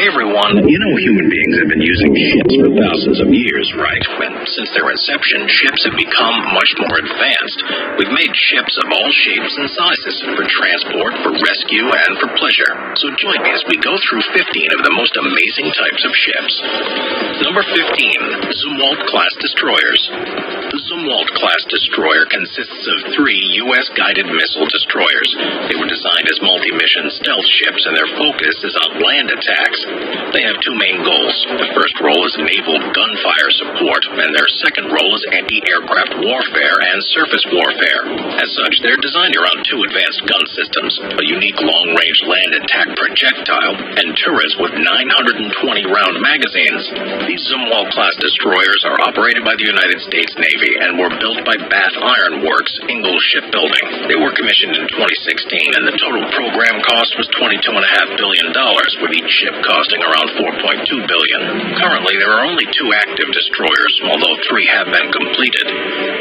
Hey everyone, you know human beings have been using ships for thousands of years, right? And since their inception, ships have become much more advanced. We've made ships of all shapes and sizes for transport, for rescue, and for pleasure. So join me as we go through 15 of the most amazing types of ships. Number 15, Zumwalt-class destroyers. The Zumwalt-class destroyer consists of 3 U.S. guided missile destroyers. They were designed as multi-mission stealth ships, and their focus is on land attacks. They have 2 main goals. The first role is naval gunfire support, and their second role is anti-aircraft warfare and surface warfare. As such, they're designed around 2 advanced gun systems, a unique long-range land attack projectile, and turrets with 920-round magazines. These Zumwalt-class destroyers are operated by the United States Navy and were built by Bath Iron Works, Ingalls Shipbuilding. They were commissioned in 2016, and the total program cost was $22.5 billion, with each ship costing around $4.2 billion. Currently, there are only 2 active destroyers, although 3 have been completed.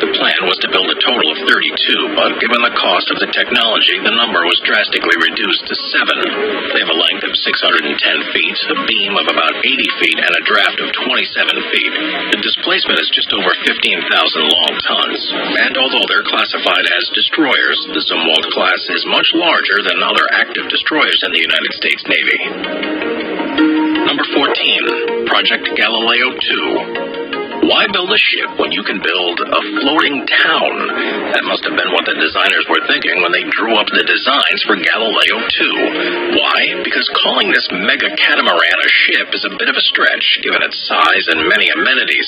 The plan was to build a total of 32, but given the cost of the technology, the number was drastically reduced to 7. They have a length of 610 feet, a beam of about 80 feet, and a draft of 27 feet. The displacement is just over 15,000 long tons. And although they're classified as destroyers, the Zumwalt class is much larger than other active destroyers in the United States Navy. Number 14, Project Galileo 2. Why build a ship when you can build a floating town? That must have been what the designers were thinking when they drew up the designs for Galileo 2. Why? Because calling this mega catamaran a ship is a bit of a stretch, given its size and many amenities.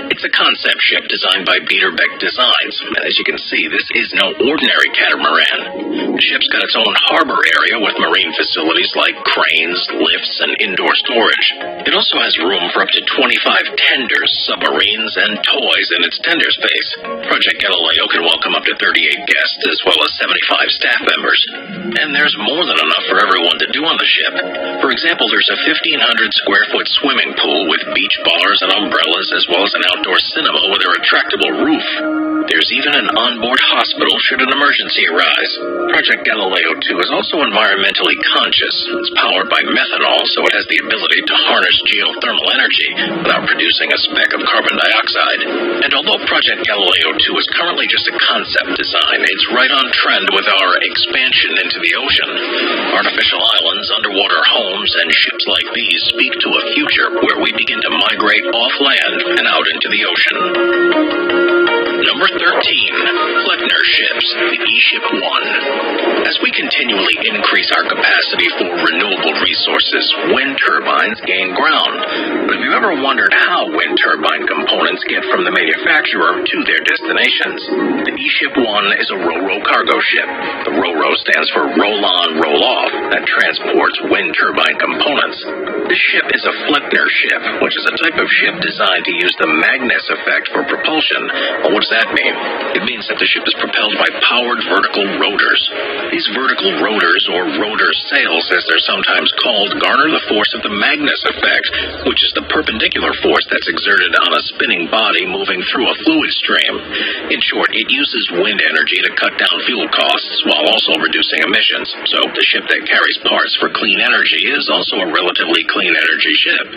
It's a concept ship designed by Beck Designs, and as you can see, this is no ordinary catamaran. The ship's got its own harbor area with marine facilities like cranes, lifts, and indoor storage. It also has room for up to 25 tenders, submarines, and toys in its tender space. Project Galileo can welcome up to 38 guests as well as 75 staff members. And there's more than enough for everyone to do on the ship. For example, there's a 1,500 square foot swimming pool with beach bars and umbrellas, as well as an outdoor cinema with a retractable roof. There's even an onboard hospital should an emergency arise. Project Galileo 2 is also environmentally conscious. It's powered by methanol, so it has the ability to harness geothermal energy without producing a speck of carbon dioxide. And although Project Galileo 2 is currently just a concept design, it's right on trend with our expansion into the ocean. Artificial islands, underwater homes, and ships like these speak to a future where we begin to migrate off land and out into the ocean. Number 13, Fleckner ships, the E-Ship 1. As we continually increase our capacity for renewable resources, wind turbines gain ground. But have you ever wondered how wind turbine components get from the manufacturer to their destinations? The E-Ship 1 is a ro-ro cargo ship. The ro-ro stands for roll-on, roll-off, that transports wind turbine components. This ship is a Fleckner ship, which is a type of ship designed to use the Magnus effect for propulsion. Well, what does that mean? It means that the ship is propelled by powered vertical rotors. These vertical rotors, or rotor sails as they're sometimes called, garner the force of the Magnus effect, which is the perpendicular force that's exerted on a spinning body moving through a fluid stream. In short, it uses wind energy to cut down fuel costs while also reducing emissions. So the ship that carries parts for clean energy is also a relatively clean energy ship.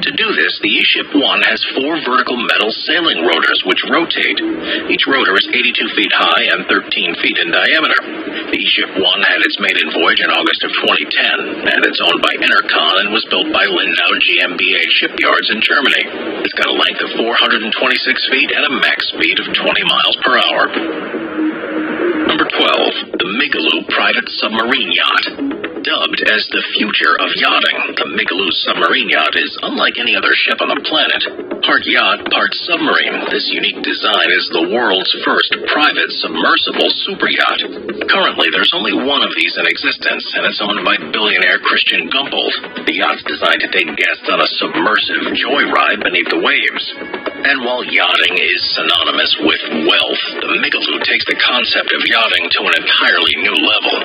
To do this, the E-Ship 1 has 4 vertical metal sailing rotors which rotate. Each rotor is 82 feet high and 13 feet in diameter. The E-Ship 1 had its maiden voyage in August of 2010, and it's owned by Enercon and was built by Lindau GmbH shipyards in Germany. It's got a length of 426 feet and a max speed of 20 miles per hour. Number 12, the Migaloo Private Submarine Yacht. Dubbed as the future of yachting, the Migaloo submarine yacht is unlike any other ship on the planet. Part yacht, part submarine, this unique design is the world's first private submersible super yacht. Currently, there's only one of these in existence, and it's owned by billionaire Christian Gumboldt. The yacht's designed to take guests on a submersive joyride beneath the waves. And while yachting is synonymous with wealth, the Migaloo takes the concept of yachting to an entirely new level.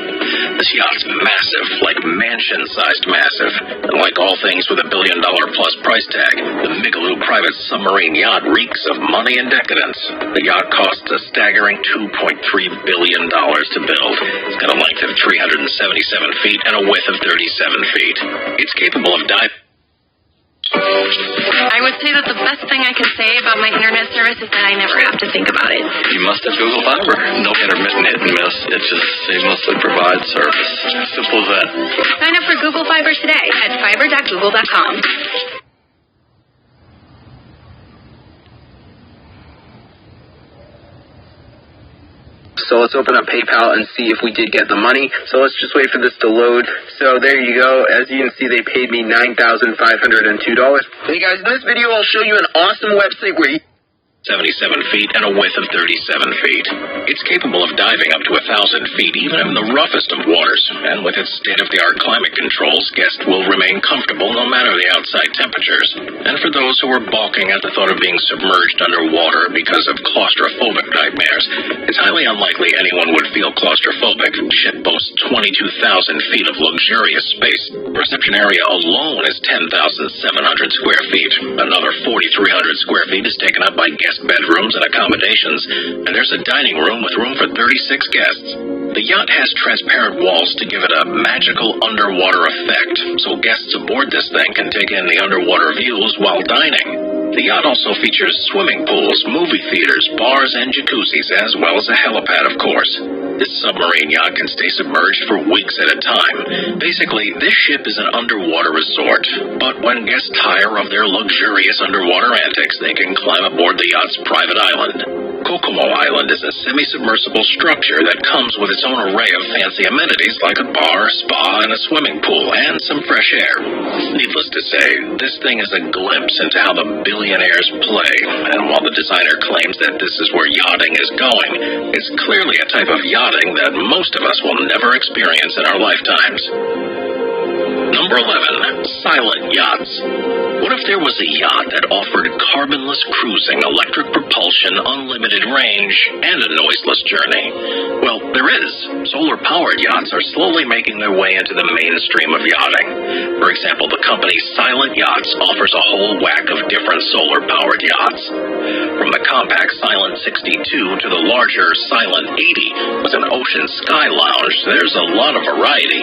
This yacht's massive, like mansion-sized massive. And like all things with $1 billion-plus price tag, the Migaloo private submarine yacht reeks of money and decadence. The yacht costs a staggering $2.3 billion to build. It's got a length of 377 feet and a width of 37 feet. It's capable of diving. I would say that the best thing I can say about my internet service is that I never have to think about it. You must have Google Fiber. No intermittent hit and miss. It just seamlessly provides service. Simple as that. Sign up for Google Fiber today at fiber.google.com. So let's open up PayPal and see if we did get the money. So let's just wait for this to load. So there you go. As you can see, they paid me $9,502. Hey guys, in this video I'll show you an awesome website where 77 feet and a width of 37 feet. It's capable of diving up to 1,000 feet, even in the roughest of waters. And with its state-of-the-art climate controls, guests will remain comfortable no matter the outside temperatures. And for those who are balking at the thought of being submerged underwater because of claustrophobic nightmares, it's highly unlikely anyone would feel claustrophobic. The ship boasts 22,000 feet of luxurious space. The reception area alone is 10,700 square feet. Another 4,300 square feet is taken up by guest bedrooms and accommodations, and there's a dining room with room for 36 guests. The yacht has transparent walls to give it a magical underwater effect, so guests aboard this thing can take in the underwater views while dining. The yacht also features swimming pools, movie theaters, bars, and jacuzzis, as well as a helipad, of course. This submarine yacht can stay submerged for weeks at a time. Basically, this ship is an underwater resort, but when guests tire of their luxurious underwater antics, they can climb aboard the yacht's private island. Kokomo Island is a semi-submersible structure that comes with its own array of fancy amenities like a bar, spa, and a swimming pool, and some fresh air. Needless to say, this thing is a glimpse into how the billionaires play, and while the designer claims that this is where yachting is going, it's clearly a type of yachting that most of us will never experience in our lifetimes. Number 11. Silent yachts. What if there was a yacht that offered carbonless cruising, electric propulsion, unlimited range, and a noiseless journey? Well, there is. Solar-powered yachts are slowly making their way into the mainstream of yachting. For example, the company Silent Yachts offers a whole whack of different solar-powered yachts. From the compact Silent 62 to the larger Silent 80 with an ocean sky lounge, there's a lot of variety.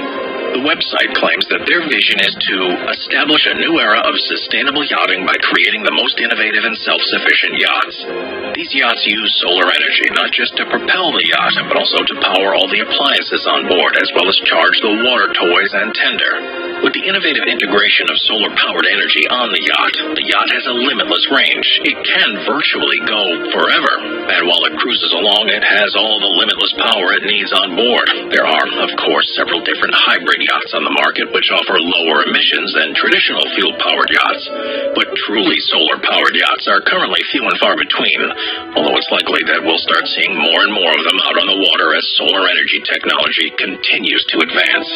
The website claims that their vision is to establish a new era of sustainable yachting by creating the most innovative and self-sufficient yachts. These yachts use solar energy, not just to propel the yacht, but also to power all the appliances on board, as well as charge the water toys and tender. With the innovative integration of solar-powered energy on the yacht has a limitless range. It can virtually go forever. And while it cruises along, it has all the limitless power it needs on board. There are, of course, several different hybrid yachts on the market which offer lower emissions than traditional fuel-powered yachts. But truly solar-powered yachts are currently few and far between, although it's likely that we'll start seeing more and more of them out on the water as solar energy technology continues to advance.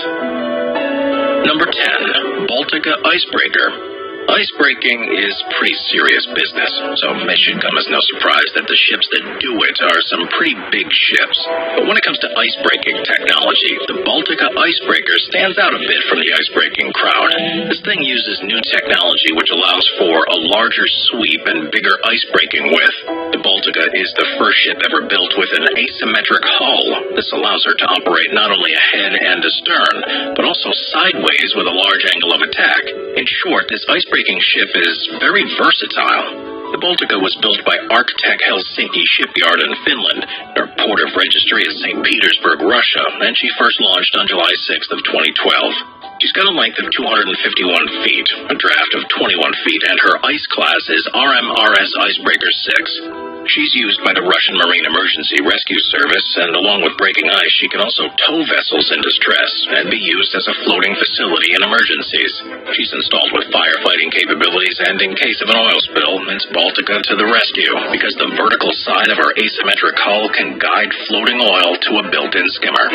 Number 10. Baltica Icebreaker. Icebreaking is pretty serious business, so it should come as no surprise that the ships that do it are some pretty big ships. But when it comes to icebreaking technology, the Baltica Icebreaker stands out a bit from the icebreaking crowd. This thing uses new technology which allows for a larger sweep and bigger icebreaking width. The Baltica is the first ship ever built with an asymmetric hull. This allows her to operate not only ahead and astern, but also sideways with a large angle of attack. In short, this icebreaking ship is very versatile. The Baltica was built by Arctech Helsinki Shipyard in Finland. Her port of registry is St. Petersburg, Russia, and she first launched on July 6th of 2012. She's got a length of 251 feet, a draft of 21 feet, and her ice class is RMRS Icebreaker 6. She's used by the Russian Marine Emergency Rescue Service, and along with breaking ice, she can also tow vessels in distress and be used as a floating facility in emergencies. She's installed with firefighting capabilities, and in case of an oil spill, it's Baltica to the rescue, because the vertical side of her asymmetric hull can guide floating oil to a built-in skimmer.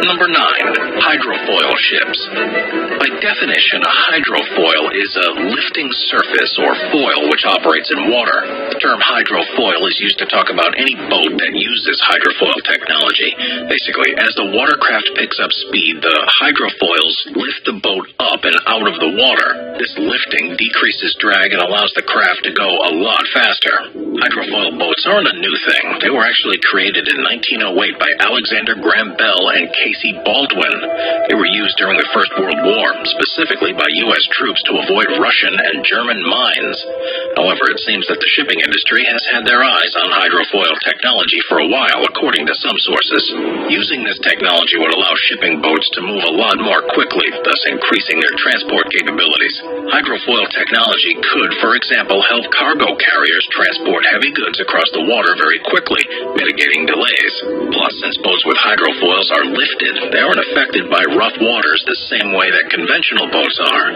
Number 9. Hydrofoil ships. By definition, a hydrofoil is a lifting surface or foil which operates in water. The term hydrofoil is used to talk about any boat that uses hydrofoil technology. Basically, as the watercraft picks up speed, the hydrofoils lift the boat up and out of the water. This lifting decreases drag and allows the craft to go a lot faster. Hydrofoil boats aren't a new thing. They were actually created in 1908 by Alexander Graham Bell and Casey Baldwin. They were used during the First World War, specifically by U.S. troops to avoid Russian and German mines. However, it seems that the shipping industry has had their eyes on hydrofoil technology for a while, according to some sources. Using this technology would allow shipping boats to move a lot more quickly, thus increasing their transport capabilities. Hydrofoil technology could, for example, help cargo carriers transport heavy goods across the water very quickly, mitigating delays. Plus, since boats with hydrofoils are lifted, they aren't affected by rough waters the same way that conventional boats are.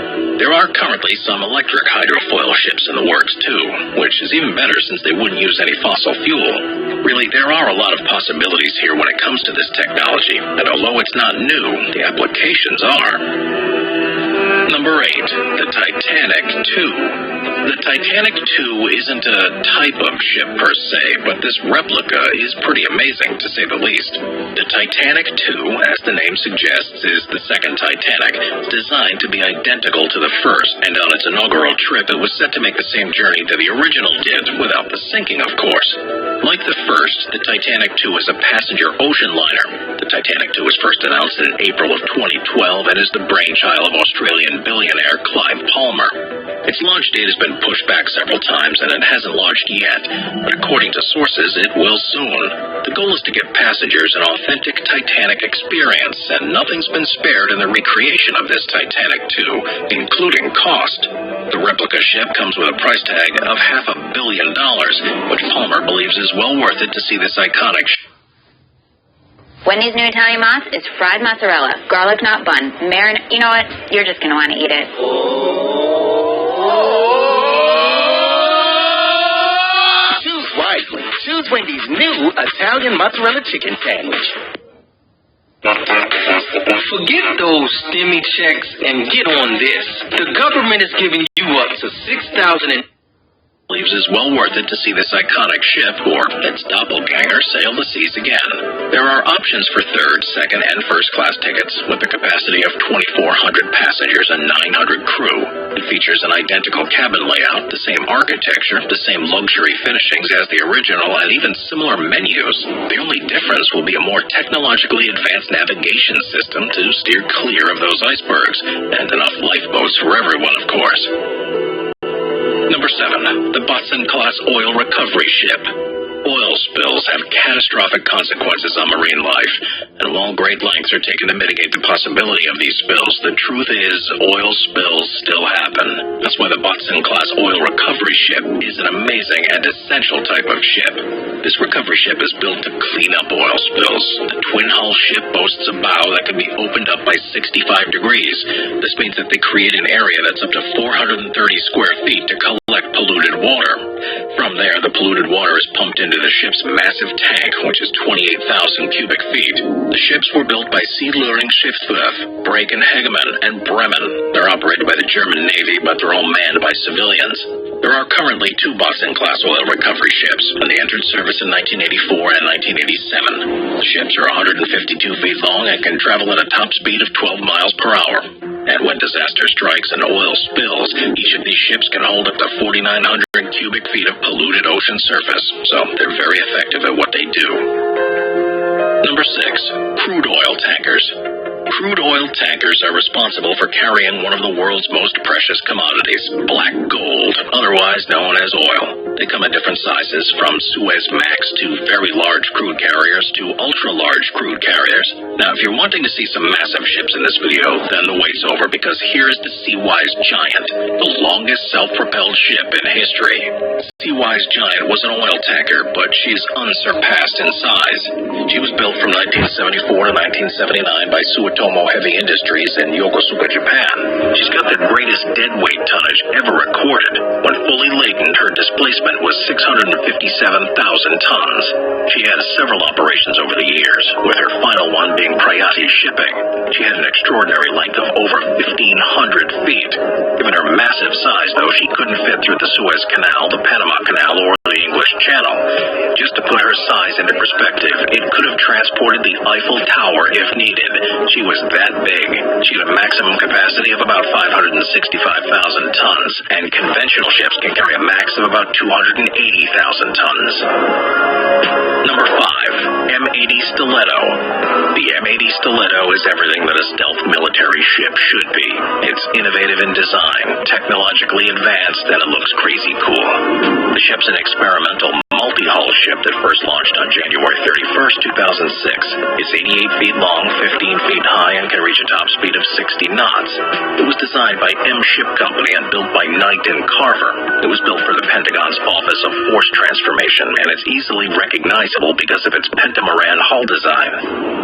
There are currently some electric hydrofoil ships in the works too, which is even better since they wouldn't use any fossil fuel. Really, there are a lot of possibilities here when it comes to this technology, and although it's not new, the applications are. Number 8. The Titanic II. The Titanic II isn't a type of ship per se, but this replica is pretty amazing, to say the least. The Titanic II, as the name suggests, is the second Titanic, designed to be identical to the first, and on its inaugural trip, it was set to make the same journey that the original did, without the sinking, of course. Like the first, the Titanic II is a passenger ocean liner. The Titanic II was first announced in April of 2012 and is the brainchild of Australian billionaire Clive Palmer. Its launch date has been pushed back several times and it hasn't launched yet, but according to sources, it will soon. The goal is to give passengers an authentic Titanic experience, and nothing's been spared in the recreation of this Titanic II, including cost. The replica ship comes with a price tag of $500 million, which Palmer believes is well worth it to see this iconic ship. Wendy's new Italian moss is fried mozzarella, garlic knot bun, you know what? You're just going to want to eat it. Choose wisely. Choose Wendy's new Italian mozzarella chicken sandwich. Forget those stimmy checks and get on this. The government is giving you up to $6,000 believes is well worth it to see this iconic ship or its doppelganger sail the seas again. There are options for third, second, and first class tickets with a capacity of 2,400 passengers and 900 crew. It features an identical cabin layout, the same architecture, the same luxury finishings as the original, and even similar menus. The only difference will be a more technologically advanced navigation system to steer clear of those icebergs, and enough lifeboats for everyone, of course. Number 7. The Botson-class oil recovery ship. Oil spills have catastrophic consequences on marine life, and while great lengths are taken to mitigate the possibility of these spills, the truth is oil spills still happen. That's why the Botson-class oil recovery ship is an amazing and essential type of ship. This recovery ship is built to clean up oil spills. The twin-hull ship boasts a bow that can be opened up by 65 degrees. This means that they create an area that's up to 430 square feet to collect polluted water. From there, the polluted water is pumped into the ship's massive tank, which is 28,000 cubic feet. The ships were built by Sea-Luring Schiffswerft, Brake and Hegemann, and Bremen. They're operated by the German Navy, but they're all manned by civilians. There are currently 2 Botson-class oil recovery ships, and they entered service in 1984 and 1987. The ships are 152 feet long and can travel at a top speed of 12 miles per hour. And when disaster strikes and oil spills, each of these ships can hold up to 4,900 cubic feet of polluted ocean surface, so they're very effective at what they do. Number 6. Crude oil tankers. Crude oil tankers are responsible for carrying one of the world's most precious commodities, black gold, otherwise known as oil. They come in different sizes, from Suezmax to very large crude carriers to ultra-large crude carriers. Now, if you're wanting to see some massive ships in this video, then the wait's over, because here's the Seawise Giant, the longest self-propelled ship in history. Seawise Giant was an oil tanker, but she's unsurpassed in size. She was built from 1974 to 1979 by Sumitomo Heavy Industries in Yokosuka, Japan. She's got the greatest deadweight tonnage ever recorded. When fully laden, her displacement was 657,000 tons. She had several operations over the years, with her final one being Prayati Shipping. She had an extraordinary length of over 1,500 feet. Given her massive size, though, she couldn't fit through the Suez Canal, the Panama Canal, or the English Channel. Just to put her size into perspective, it could have transported the Eiffel Tower if needed. She was that big. She had a maximum capacity of about 565,000 tons, and conventional ships can carry a max of about 280,000 tons. Number 5. M80 Stiletto. The M80 Stiletto is everything that a stealth military ship should be. It's innovative in design, technologically advanced, and it looks crazy cool. The ship's an experimental multi-hull ship that first launched on January 31st, 2006. It's 88 feet long, 15 feet high, and can reach a top speed of 60 knots. It was designed by M Ship Company and built by Knight and Carver. It was built for the Pentagon's Office of Force Transformation, and it's easily recognizable because of its Pentamaran hull design.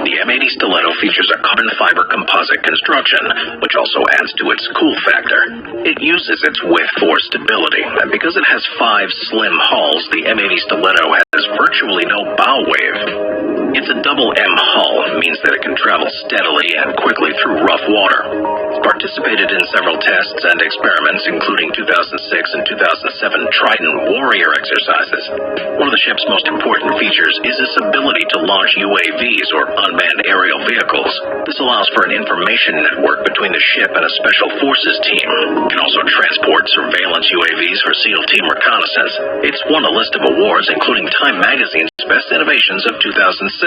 The M80 Stiletto features a carbon fiber composite construction, which also adds to its cool factor. It uses its width for stability, and because it has 5 slim hulls, the M80 Stiletto has virtually no bow wave. Its a double M hull, means that it can travel steadily and quickly through rough water. It's participated in several tests and experiments, including 2006 and 2007 Trident Warrior exercises. One of the ship's most important features is its ability to launch UAVs, or unmanned aerial vehicles. This allows for an information network between the ship and a special forces team. It can also transport surveillance UAVs for SEAL team reconnaissance. It's won a list of awards, including Time Magazine's Best Innovations of 2006,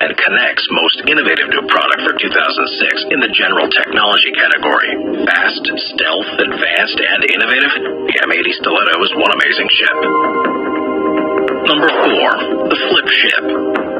and Connect's Most Innovative New Product for 2006 in the General Technology category. Fast, stealth, advanced, and innovative, the M80 Stiletto is one amazing ship. Number 4. The Flip Ship.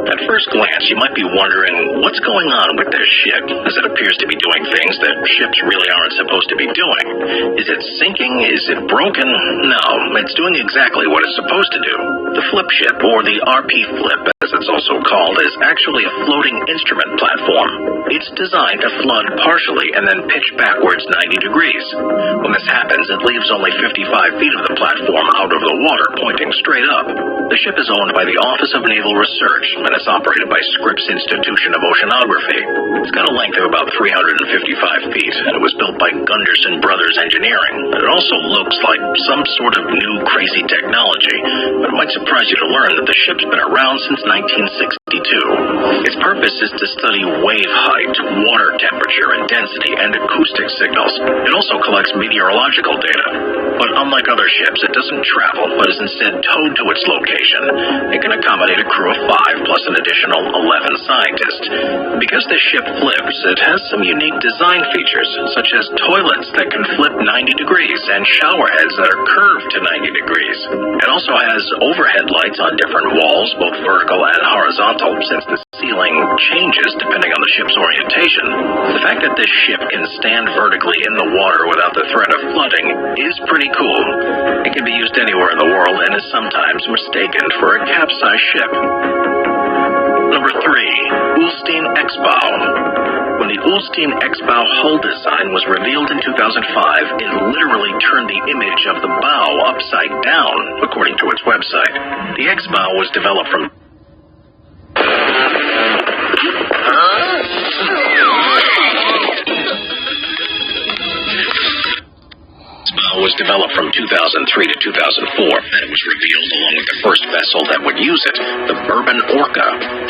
At first glance, you might be wondering what's going on with this ship, as it appears to be doing things that ships really aren't supposed to be doing. Is it sinking? Is it broken? No, it's doing exactly what it's supposed to do. The Flip Ship, or the RP Flip, as it's also called, is actually a floating instrument platform. It's designed to flood partially and then pitch backwards 90 degrees. When this happens, it leaves only 55 feet of the platform out of the water, pointing straight up. The ship is owned by the Office of Naval Research, and it's operated by Scripps Institution of Oceanography. It's got a length of about 355 feet, and it was built by Gunderson Brothers Engineering. It also looks like some sort of new crazy technology, but it might surprise you to learn that the ship's been around since 1962. Its purpose is to study wave height, water temperature and density, and acoustic signals. It also collects meteorological data. But unlike other ships, it doesn't travel, but is instead towed to its location. It can accommodate a crew of 5 plus an additional 11 scientists. Because the ship flips, it has some unique design features, such as toilets that can flip 90 degrees and shower heads that are curved to 90 degrees. It also has overhead lights on different walls, both vertical and horizontal, since the ceiling changes depending on the ship's orientation. The fact that this ship can stand vertically in the water without the threat of flooding is pretty cool. It can be used anywhere in the world and is sometimes mistaken for a capsized ship. Number 3. Ulstein X-Bow. When the Ulstein X-Bow hull design was revealed in 2005, it literally turned the image of the bow upside down, according to its website. The X-Bow was developed from was developed from 2003 to 2004, and it was revealed along with the first vessel that would use it, the Bourbon Orca.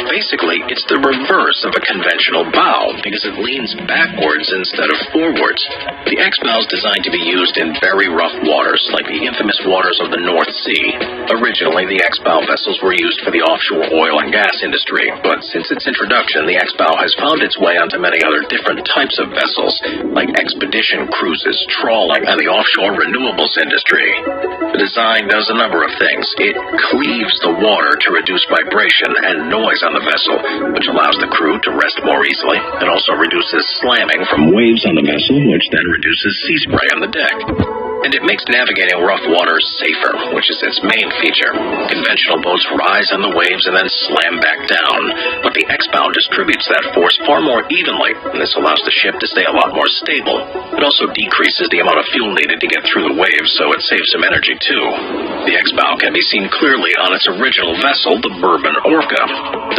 Basically, it's the reverse of a conventional bow, because it leans backwards instead of forwards. The X-Bow is designed to be used in very rough waters, like the infamous waters of the North Sea. Originally, the X-Bow vessels were used for the offshore oil and gas industry, but since its introduction, the X-Bow has found its way onto many other different types of vessels, like expedition cruises, trawling, and the offshore renewables industry. The design does a number of things. It cleaves the water to reduce vibration and noise on the vessel, which allows the crew to rest more easily. It also reduces slamming from waves on the vessel, which then reduces sea spray on the deck. And it makes navigating rough waters safer, which is its main feature. Conventional boats rise on the waves and then slam back down, but the X-bow distributes that force far more evenly, and this allows the ship to stay a lot more stable. It also decreases the amount of fuel needed to get through the waves, so it saves some energy too. The X-bow can be seen clearly on its original vessel, the Bourbon Orca.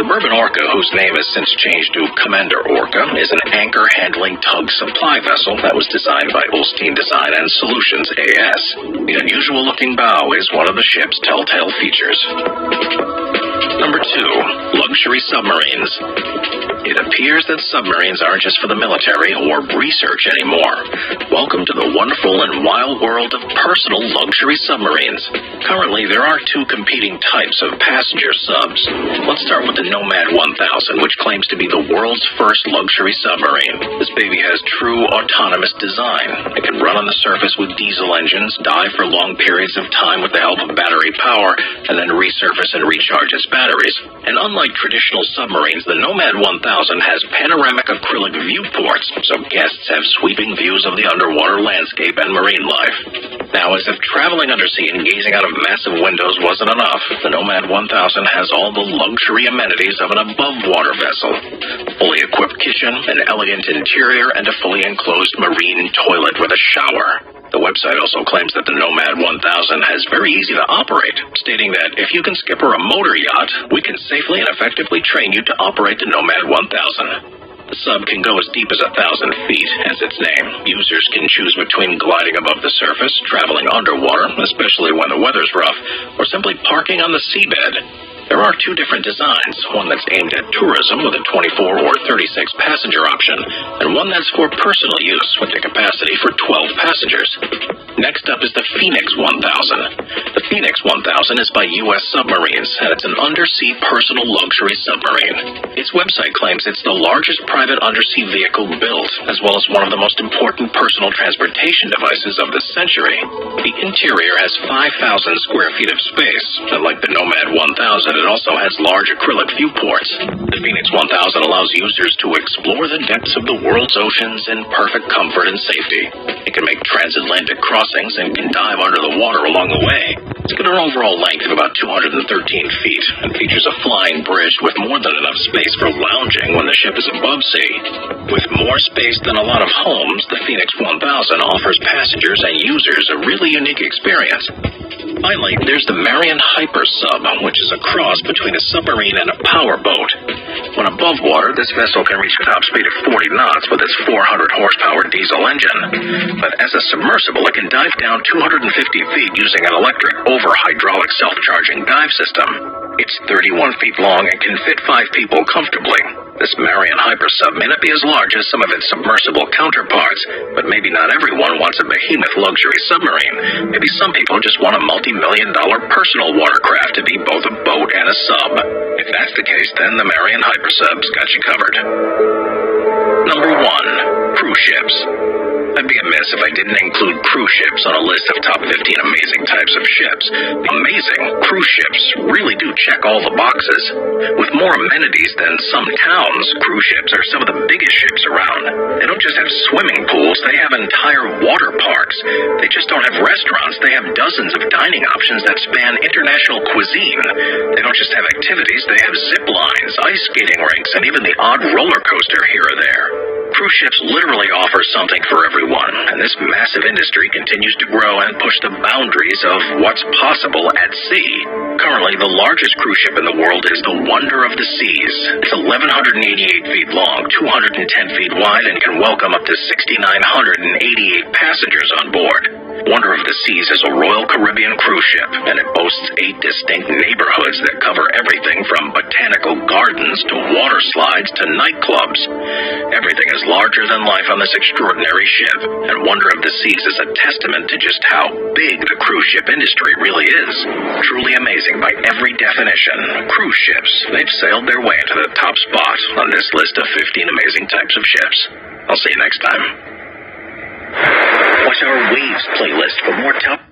The Bourbon Orca, whose name has since changed to Commander Orca, is an anchor-handling tug supply vessel that was designed by Olstein Design and Solutions AS. The unusual-looking bow is one of the ship's telltale features. Number 2. Luxury submarines. It appears that submarines aren't just for the military or research anymore. Welcome to the wonderful and wild world of personal luxury submarines. Currently, there are 2 competing types of passenger subs. Let's start with the Nomad 1000, which claims to be the world's first luxury submarine. This baby has true autonomous design. It can run on the surface with diesel engines, dive for long periods of time with the help of battery power, and then resurface and recharge its batteries. And unlike traditional submarines, the Nomad 1000 has panoramic acrylic viewports, so guests have sweeping views of the underwater landscape and marine life. Now, as if traveling undersea and gazing out of massive windows wasn't enough, the Nomad 1000 has all the luxury amenities of an above-water vessel. Fully equipped kitchen, an elegant interior, and a fully enclosed marine toilet with a shower. The website also claims that the Nomad 1000 is very easy to operate, stating that if you can skipper a motor yacht, we can safely and effectively train you to operate the Nomad 1000. The sub can go as deep as 1,000 feet, as its name. Users can choose between gliding above the surface, traveling underwater, especially when the weather's rough, or simply parking on the seabed. There are 2 different designs, one that's aimed at tourism with a 24 or 36 passenger option, and one that's for personal use with a capacity for 12 passengers. Next up is the Phoenix 1000. The Phoenix 1000 is by U.S. Submarines, and it's an undersea personal luxury submarine. Its website claims it's the largest private undersea vehicle built, as well as one of the most important personal transportation devices of the century. The interior has 5,000 square feet of space, and like the Nomad 1000, it also has large acrylic viewports. The Phoenix 1000 allows users to explore the depths of the world's oceans in perfect comfort and safety. It can make transatlantic crossings and can dive under the water along the way. It's got an overall length of about 213 feet and features a flying bridge with more than enough space for lounging when the ship is above sea. With more space than a lot of homes, the Phoenix 1000 offers passengers and users a really unique experience. Finally, there's the Marian Hyper Sub, which is a cross between a submarine and a powerboat. When above water, this vessel can reach a top speed of 40 knots with its 400 horsepower diesel engine. But as a submersible, it can dive down 250 feet using an electric over-hydraulic self-charging dive system. It's 31 feet long and can fit 5 people comfortably. This Marian Hyper Sub may not be as large as some of its submersible counterparts, but maybe not everyone wants a behemoth luxury submarine. Maybe some people just want a multi-million-dollar personal watercraft to be both a boat and a sub. If that's the case, then the Marian Hyper Sub's got you covered. Number 1. Cruise ships. I'd be amiss if I didn't include cruise ships on a list of top 15 amazing types of ships. Amazing, cruise ships really do check all the boxes. With more amenities than some towns, cruise ships are some of the biggest ships around. They don't just have swimming pools, they have entire water parks. They just don't have restaurants, they have dozens of dining options that span international cuisine. They don't just have activities, they have zip lines, ice skating rinks, and even the odd roller coaster here or there. Cruise ships literally offer something for everyone, and this massive industry continues to grow and push the boundaries of what's possible at sea. Currently, the largest cruise ship in the world is the Wonder of the Seas. It's 1,188 feet long, 210 feet wide, and can welcome up to 6,988 passengers on board. Wonder of the Seas is a Royal Caribbean cruise ship, and it boasts 8 distinct neighborhoods that cover everything from botanical gardens to water slides to nightclubs. Everything is larger than life on this extraordinary ship, and Wonder of the Seas is a testament to just how big the cruise ship industry really is. Truly amazing by every definition. Cruise ships, they've sailed their way to the top spot on this list of 15 amazing types of ships. I'll see you next time. Watch our Waves playlist for more top